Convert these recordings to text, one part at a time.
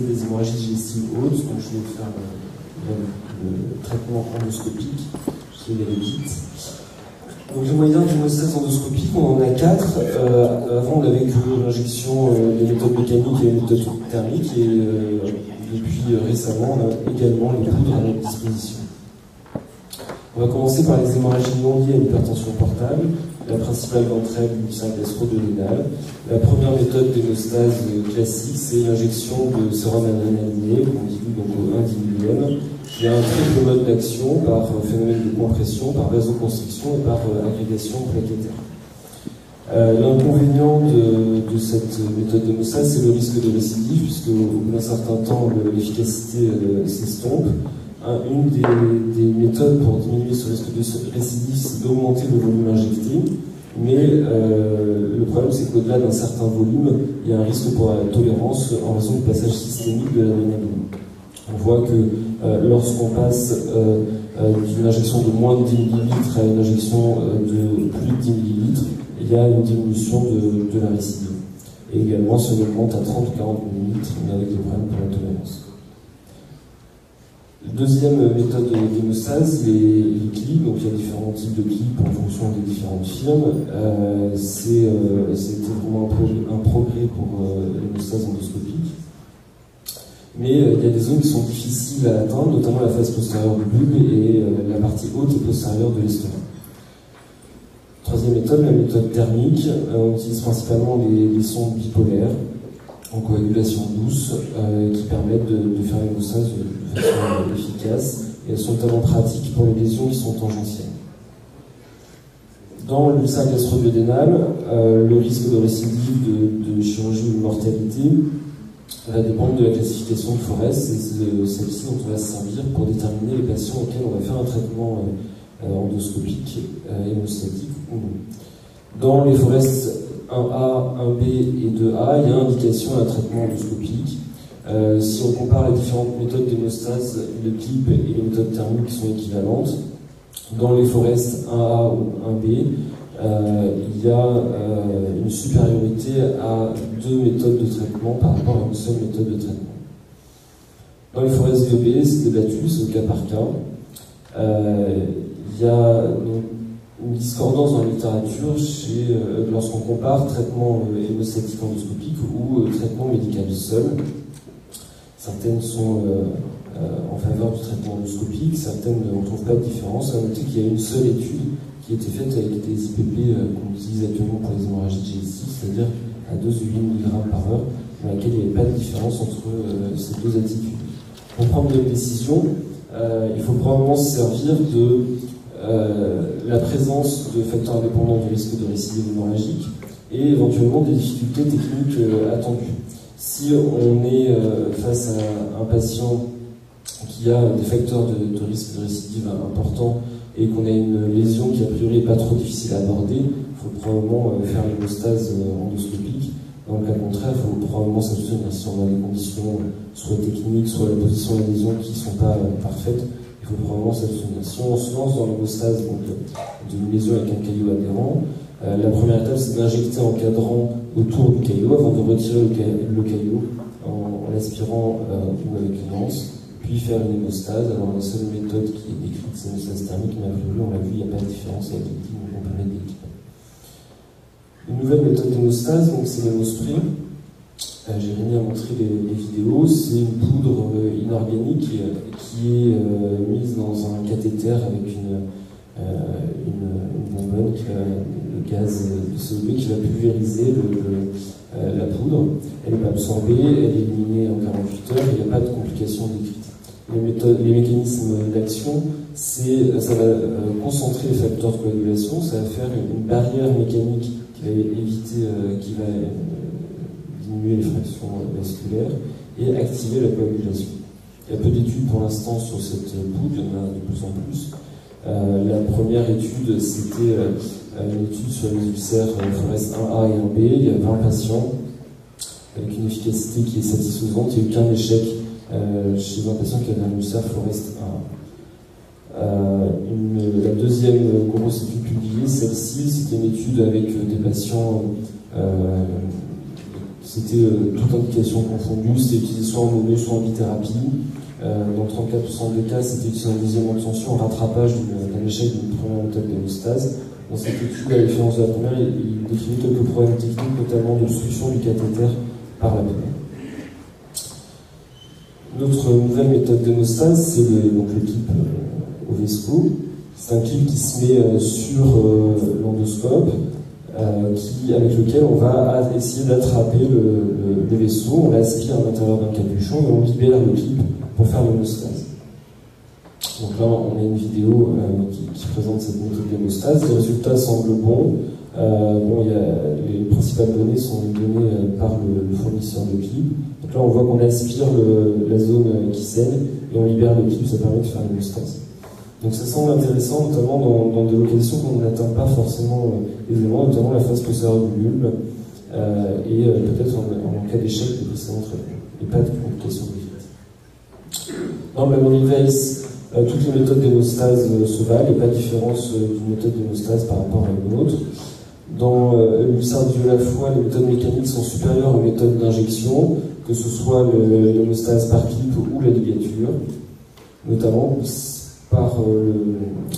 traiter des hémorragies digestives hautes, donc je vais faire le traitement endoscopique, je vais aller vite. Donc les moyens d'hémostase endoscopique, on en a 4. Avant on avait que l'injection, les méthodes mécaniques et les méthodes thermiques, et depuis récemment on a également les poudres à notre disposition. On va commencer par les hémorragies non liées à une hypertension portable. La principale d'entre elles, l'ulcère gastro-duodénal. La première méthode d'hémostase classique, c'est l'injection de sérum adrénaliné, qu'on dilue donc au 1 diluvium. Il y a un triple mode d'action par phénomène de compression, par vasoconstriction et par agrégation plaquettaire. L'inconvénient de cette méthode d'hémostase, c'est le risque de récidive, puisque au bout d'un certain temps, l'efficacité s'estompe. Une des méthodes pour diminuer ce risque de récidive, c'est d'augmenter le volume injecté. Mais le problème, c'est qu'au-delà d'un certain volume, il y a un risque pour la tolérance en raison du passage systémique de l'adrénaline. On voit que lorsqu'on passe d'une injection de moins de 10 ml à une injection de plus de 10 ml, il y a une diminution de la récidive. Et également, si on augmente à 30 ou 40 ml, on a avec des problèmes pour la tolérance. Deuxième méthode d'hémostase, les clips. Donc il y a différents types de clips en fonction des différentes firmes. C'était vraiment un progrès pour l'hémostase endoscopique. Mais il y a des zones qui sont difficiles à atteindre, notamment la face postérieure du bulbe et la partie haute et postérieure de l'estomac. Troisième méthode, la méthode thermique. On utilise principalement les sondes bipolaires en coagulation douce qui permettent de faire l'hémostase de façon efficace, et elles sont notamment pratiques pour les lésions qui sont tangentielles. Dans l'ulcère gastro-duodénal, le risque de récidive, de chirurgie ou de mortalité va dépendre de la classification de Forest, et c'est celle-ci dont on va se servir pour déterminer les patients auxquels on va faire un traitement endoscopique, hémostatique ou non. Dans les Forest 1A, 1B et 2A, il y a indication à un traitement endoscopique. Si on compare les différentes méthodes d'hémostase, le clip et les méthodes thermiques sont équivalentes. Dans les Forest 1A ou 1B, il y a une supériorité à 2 méthodes de traitement par rapport à une seule méthode de traitement. Dans les Forest 2B, c'est débattu, c'est au cas par cas. Il y a une discordance dans la littérature lorsqu'on compare traitement hémostatique endoscopique ou traitement médical seul. Certaines sont en faveur du traitement endoscopique, certaines ne trouvent pas de différence. À noter qu'il y a une seule étude qui a été faite avec des IPP qu'on utilise actuellement pour les hémorragies digestives, c'est-à-dire à dose de 8 mg par heure, dans laquelle il n'y avait pas de différence entre ces deux attitudes. Pour prendre une décision, il faut probablement se servir de la présence de facteurs indépendants du risque de récidive hémorragique et éventuellement des difficultés techniques attendues. Si on est face à un patient qui a des facteurs de risque de récidive importants et qu'on a une lésion qui a priori n'est pas trop difficile à aborder, il faut probablement faire l'hémostase endoscopique. Dans le cas contraire, il faut probablement s'abstenir si on a des conditions soit techniques, soit la position de la lésion qui ne sont pas parfaites. Il faut probablement s'abstenir. Si on se lance dans l'hémostase d'une lésion avec un caillot adhérent, la première étape c'est d'injecter en cadrant autour du caillot avant de retirer le caillot en l'aspirant ou avec une lance, puis faire une hémostase. Alors la seule méthode qui est décrite c'est l'hémostase thermique, mais a priori on l'a vu, il n'y a pas de différence avec l'équipe, donc on peut mettre des équipes. Une nouvelle méthode d'hémostase, donc c'est l'hémospray. Jérémy a montré les vidéos. C'est une poudre inorganique qui est mise dans un cathéter avec une bonbonne, le gaz de CO2 qui va pulvériser la poudre. Elle n'est pas absorbée, elle est éliminée en 48 heures, il n'y a pas de complications décrites. Les mécanismes d'action, ça va concentrer les facteurs de coagulation, ça va faire une barrière mécanique qui va éviter, qui va diminuer les fractions vasculaires et activer la coagulation. Il y a peu d'études pour l'instant sur cette poudre, il y en a de plus en plus. La première étude, c'était une étude sur les ulcères Forest 1A et 1B. Il y a 20 patients avec une efficacité qui est satisfaisante. Il n'y a eu qu'un échec chez un patient qui avait un ulcère Forest 1A. La deuxième grosse étude publiée, celle-ci, c'était une étude avec des patients C'était toute indication confondue, c'était utilisé soit en mono, soit en bithérapie. Dans 34% des cas, c'était utilisé en deuxième intention, en rattrapage d'un échec d'une première méthode d'hémostase. Dans cette étude, à la différence de la première, il décrivait quelques problèmes techniques, notamment de solution du cathéter par la première. Notre nouvelle méthode d'hémostase, c'est le clip Ovesco. C'est un clip qui se met sur l'endoscope, avec lequel on va essayer d'attraper les vaisseaux, on l'aspire à l'intérieur d'un capuchon et on libère le clip pour faire l'hémostase. Donc là, on a une vidéo qui présente cette méthode d'hémostase. Les résultats semblent bons. Les principales données sont données par le fournisseur de clip. Donc là, on voit qu'on aspire la zone qui saigne et on libère le clip, ça permet de faire l'hémostase. Donc ça semble intéressant, notamment dans des localisations qu'on n'atteint pas forcément aisément, notamment la phase postérieure du bulbe, et peut-être en cas d'échec des précédents traitements, et pas de complications de vie. Dans le memory vase, toutes les méthodes d'hémostase se valent, il n'y a pas de différence d'une méthode d'hémostase par rapport à une autre. Dans l'ulcère du la foi, les méthodes mécaniques sont supérieures aux méthodes d'injection, que ce soit l'hémostase par clip ou la ligature, notamment par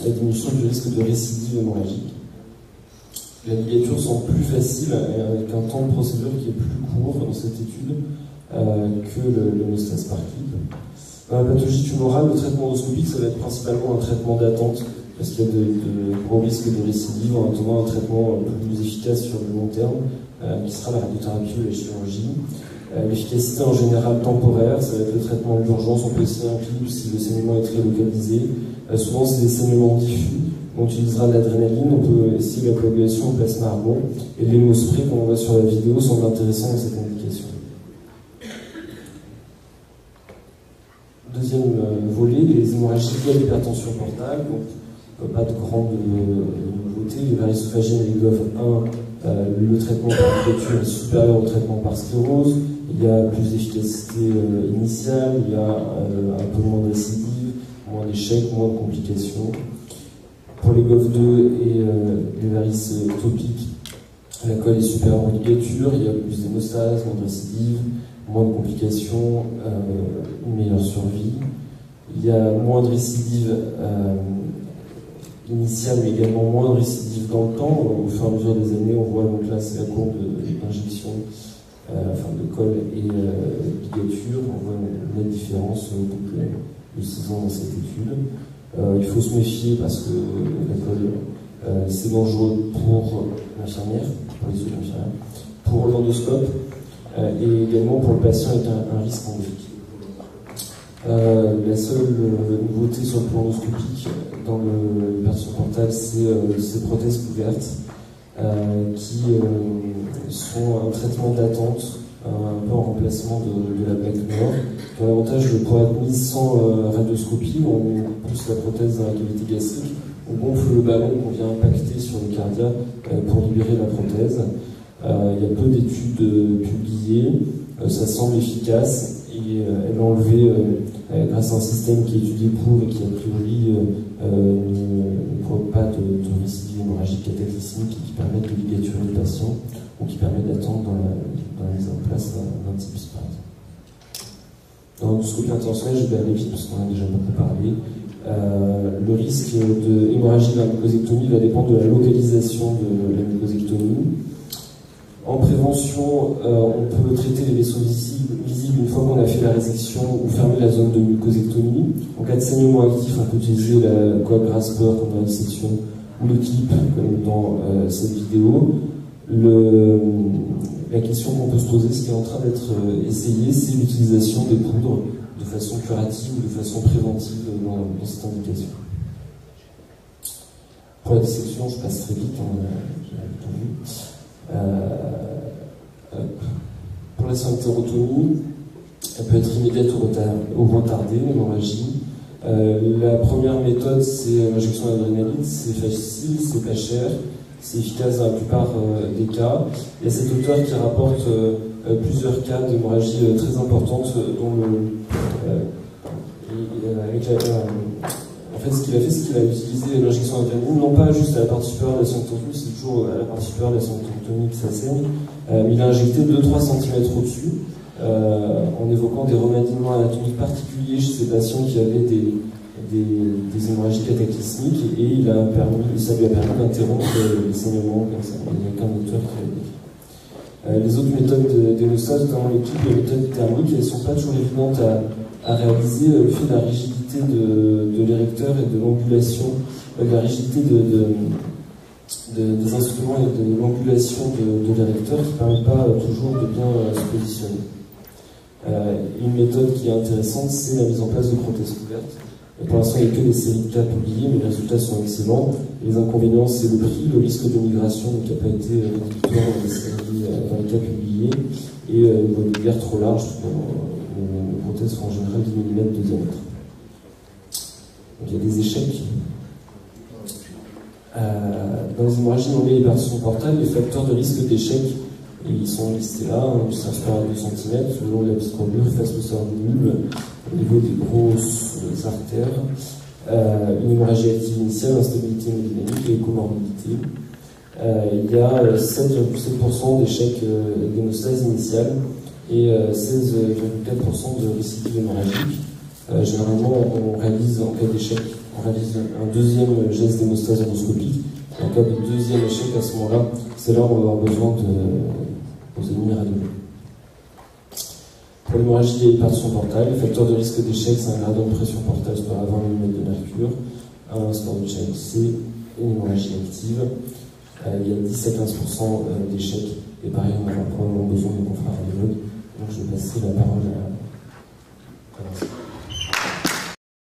la diminution du risque de récidive hémorragique. La ligature semble plus facile, avec un temps de procédure qui est plus court dans cette étude que l'hémostase par clip. Dans la pathologie tumorale, le traitement endoscopique, ça va être principalement un traitement d'attente, parce qu'il y a de gros risques de récidive, en attendant un traitement plus efficace sur le long terme, qui sera la radiothérapie ou la chirurgie. L'efficacité en général temporaire, ça va être le traitement d'urgence, on peut essayer un clip si le saignement est très localisé. Souvent c'est des saignements diffus, on utilisera de l'adrénaline, on peut essayer la coagulation au plasma argon, et l'hémospray qu'on voit sur la vidéo semble intéressant dans cette indication. Deuxième volet, les hémorragies liées à l'hypertension portale, donc pas de grande nouveauté, les varices œsophagiennes et les GOV1, le traitement par ligature est supérieur au traitement par sclérose, il y a plus d'efficacité initiale, il y a un peu moins de récidive, moins d'échecs, moins de complications. Pour les GOV2 et les varices ectopiques, la colle est supérieure aux ligatures, il y a plus d'hémostase, moins de récidive, moins de complications, une meilleure survie. Il y a moins de récidive initiale, mais également moins de récidive dans le temps. Au fur et à mesure des années, on voit, donc là c'est la courbe d'injection, de colle et ligature. On voit une nette différence au bout de 6 ans dans cette étude. Il faut se méfier parce que la colle, c'est dangereux pour l'infirmière, pour les autres infirmières, pour l'endoscope, et également pour le patient avec un risque endoscopique. La seule nouveauté sur le plan endoscopique dans l'hypertension portale, c'est ces prothèses couvertes qui sont un traitement d'attente, un peu en remplacement de la Blackmore, qui a l'avantage de pouvoir être mise sans radioscopie, où on pousse la prothèse dans la cavité gastrique, on gonfle le ballon qu'on vient impacter sur le cardia pour libérer la prothèse. Il y a peu d'études publiées, ça semble efficace et elle est enlevée grâce à un système qui est étudié pour et qui a priori ne provoque pas de récidive hémorragique cataclysmique et qui permet de ligaturer le patient ou qui permet d'attendre dans la mise en place d'un TIPS par exemple. Dans l'endoscopie intentionnelle, je vais aller vite parce qu'on en a déjà beaucoup parlé. Le risque de hémorragie de la mucosectomie va dépendre de la localisation de la mucosectomie. En prévention, on peut traiter les vaisseaux visibles une fois qu'on a fait la résection ou fermé la zone de mucosectomie. En cas de saignement actif, on peut utiliser la coag Grasper comme dans la dissection ou le clip comme dans cette vidéo. La question qu'on peut se poser, ce qui est en train d'être essayé, c'est l'utilisation des poudres de façon curative ou de façon préventive dans cette indication. Pour la dissection, je passe très vite, j'ai vu. Pour la symptérotomie, elle peut être immédiate ou retardée, l'hémorragie. La première méthode, c'est l'injection d'adrénaline, c'est facile, c'est pas cher, c'est efficace dans la plupart des cas. Il y a cet auteur qui rapporte plusieurs cas d'hémorragie très importantes, dont en fait, ce qu'il a fait, c'est qu'il a utilisé l'injection d'adrénaline, non pas juste à la partie supérieure de la symptotomie, c'est toujours à la partie supérieure de la symptotomie que ça saigne, Il a injecté 2-3 cm au-dessus, en évoquant des remaniements anatomiques particuliers chez ces patients qui avaient des hémorragies cataclysmiques, et ça lui a permis d'interrompre les saignements comme ça. Il n'y a qu'un auteur qui l'a décrit. Les autres méthodes d'hémostase, notamment les méthodes thermiques, elles ne sont pas toujours évidentes à réaliser du fait de la rigidité de l'érecteur et de l'angulation, de la rigidité des instruments et de l'angulation de l'érecteur qui ne permet pas toujours de bien se positionner. Une méthode qui est intéressante, c'est la mise en place de prothèses couvertes. Pour l'instant, il n'y a que des séries de cas publiés, mais les résultats sont excellents. Les inconvénients, c'est le prix, le risque de migration, qui n'a pas été rédhibitoire dans les cas publiés, et une voie de guerre trop large. Les prothèses sont en général 10 mm de diamètre. Donc il y a des échecs. Dans les hémorragies non-liées et hypertension portale, les facteurs de risque d'échec, ils sont listés là, une distance supérieure à 2 cm, le long de la piscobure, face au cerveau, au niveau des grosses artères, une hémorragie active initiale, instabilité hémodynamique et comorbidité. Il y a 7,7% d'échecs d'hémostase initiale et 16,4% de récidive hémorragique. Généralement, on réalise, en cas d'échec, on réalise un deuxième geste d'hémostase endoscopique. En cas de deuxième échec, à ce moment-là, c'est là où on va avoir besoin aux ennemis radiologues. Pour l'hémorragie et l'hypertension portale, le facteur de risque d'échec, c'est un gradient de pression portale supérieur à 20 mm de mercure, un score de CHMC et une hémorragie active. Il y a 10 à 15% d'échecs, et pareil, on aura probablement besoin de confrères radiologues. Donc je vais passer la parole à